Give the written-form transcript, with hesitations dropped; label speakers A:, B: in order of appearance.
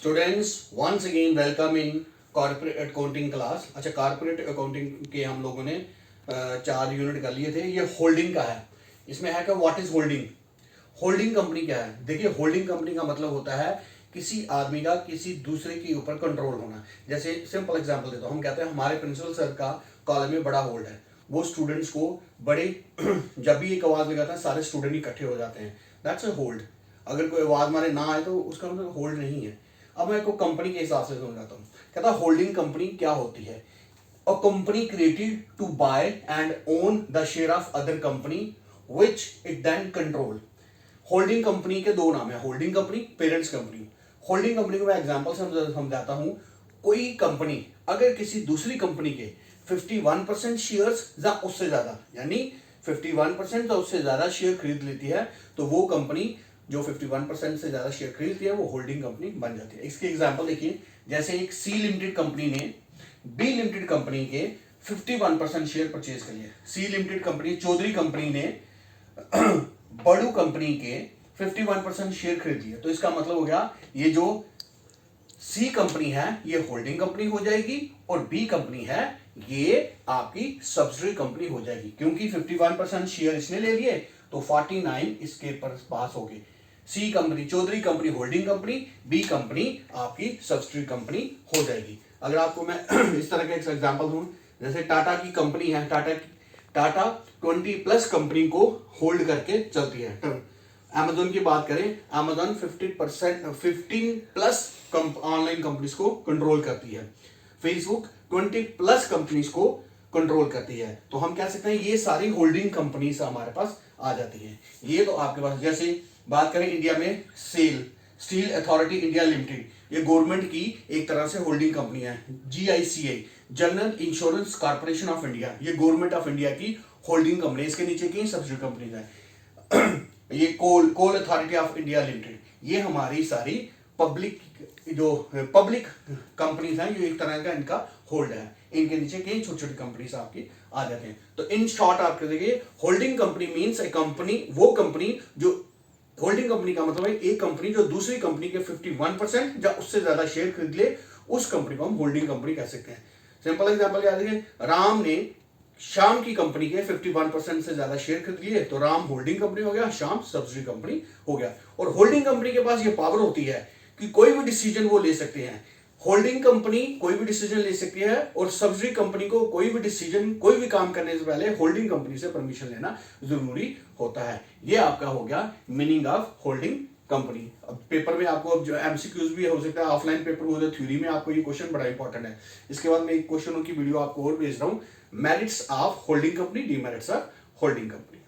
A: Students once again welcome in corporate accounting class. अच्छा, corporate accounting के हम लोगों ने 4 यूनिट कर लिए थे। ये होल्डिंग का है। इसमें है कि what is holding. Holding company क्या है? देखिए, होल्डिंग कंपनी का मतलब होता है किसी आदमी का किसी दूसरे के ऊपर कंट्रोल होना। जैसे सिंपल एग्जांपल देता हूँ, हम कहते हैं हमारे प्रिंसिपल सर का कॉलेज में बड़ा होल्ड है। वो स्टूडेंट्स को बड़े जब भी एक आवाज लगाता है सारे स्टूडेंट इकट्ठे हो जाते हैं। That's a hold. अगर कोई आवाज मारे ना आए तो उसका मतलब होल्ड नहीं है। अब मैं को कंपनी के हिसाब से समझाता हूँ। कहता होल्डिंग कंपनी क्या होती है? A company created to buy and own the share of other company which it then control. Holding company के दो नाम है, holding company, parents company. Holding company को मैं एग्जांपल से समझाता हूं। कोई कंपनी अगर किसी दूसरी कंपनी के 51% शेयर्स या उससे ज्यादा, यानी 51% या उससे ज्यादा शेयर खरीद लेती है, तो वो कंपनी जो 51% से ज्यादा शेयर खरीदती है वो होल्डिंग कंपनी बन जाती है। इसकी एग्जांपल देखिए, जैसे एक सी लिमिटेड कंपनी ने बी लिमिटेड कंपनी के 51% शेयर परचेज कर लिए। C limited company Chaudhary company ने बड़ू कंपनी के 51% शेयर खरीद लिए। तो इसका मतलब हो गया ये जो सी कंपनी है ये होल्डिंग कंपनी हो जाएगी और बी कंपनी है ये आपकी सब्सिडरी कंपनी हो जाएगी, क्योंकि 51% शेयर इसने ले लिए तो 49 इसके पास हो गए। C company Chaudhary company holding company, B company आपकी सब्सिडरी कंपनी हो जाएगी। अगर आपको मैं इस तरह का एक एग्जांपल दूं, जैसे टाटा की कंपनी है, टाटा 20+ कंपनी को होल्ड करके चलती है। अमेजोन की बात करें, अमेजोन 15+ ऑनलाइन कंपनीज को कंट्रोल करती है। फेसबुक 20+ कंपनीज को कंट्रोल करती है। तो हम कह सकते हैं ये सारी होल्डिंग कंपनीज हमारे पास आ जाती हैं। ये तो आपके पास, जैसे बात करें इंडिया में स्टील अथॉरिटी इंडिया लिमिटेड, ये गवर्नमेंट की एक तरह से होल्डिंग कंपनी है। GICI General Insurance Corporation of India, ये गवर्नमेंट ऑफ इंडिया की होल्डिंग कंपनी। इसके नीचे की सब्सिडी कंपनीज है। ये Coal Authority of India Limited, ये हमारी सारी पब्लिक कंपनीज हैं, जो एक तरह का इनका होल्ड है। इनके नीचे कई छोटी छोटी कंपनीज आपकी आ जाते हैं। तो इन शॉर्ट आपके देखिए, होल्डिंग कंपनी मींस ए कंपनी, वो कंपनी जो होल्डिंग कंपनी का मतलब है एक कंपनी जो दूसरी कंपनी के 51% या उससे ज्यादा शेयर खरीद ले, उस कंपनी को हम होल्डिंग कंपनी कह सकते हैं। सिंपल एग्जांपल याद रखिए, राम ने श्याम की कंपनी के 51% से ज्यादा शेयर खरीद लिए तो राम होल्डिंग कंपनी हो गया, श्याम सब्सिडरी कंपनी हो गया। और होल्डिंग कंपनी के पास ये पावर होती है कि कोई भी डिसीजन वो ले सकते हैं। होल्डिंग कंपनी कोई भी डिसीजन ले सकती है और सब्सिडरी कंपनी को कोई भी डिसीजन, कोई भी काम करने से पहले होल्डिंग कंपनी से परमिशन लेना जरूरी होता है। ये आपका हो गया मीनिंग ऑफ होल्डिंग कंपनी। अब पेपर में आपको जो एमसीक्यूज भी हो सकता है, ऑफलाइन पेपर हो, थ्योरी में आपको ये क्वेश्चन बड़ा इंपॉर्टेंट है। इसके बाद मैं एक क्वेश्चनों की वीडियो आपको और भेज रहा हूं, merits of holding company, demerits of holding company.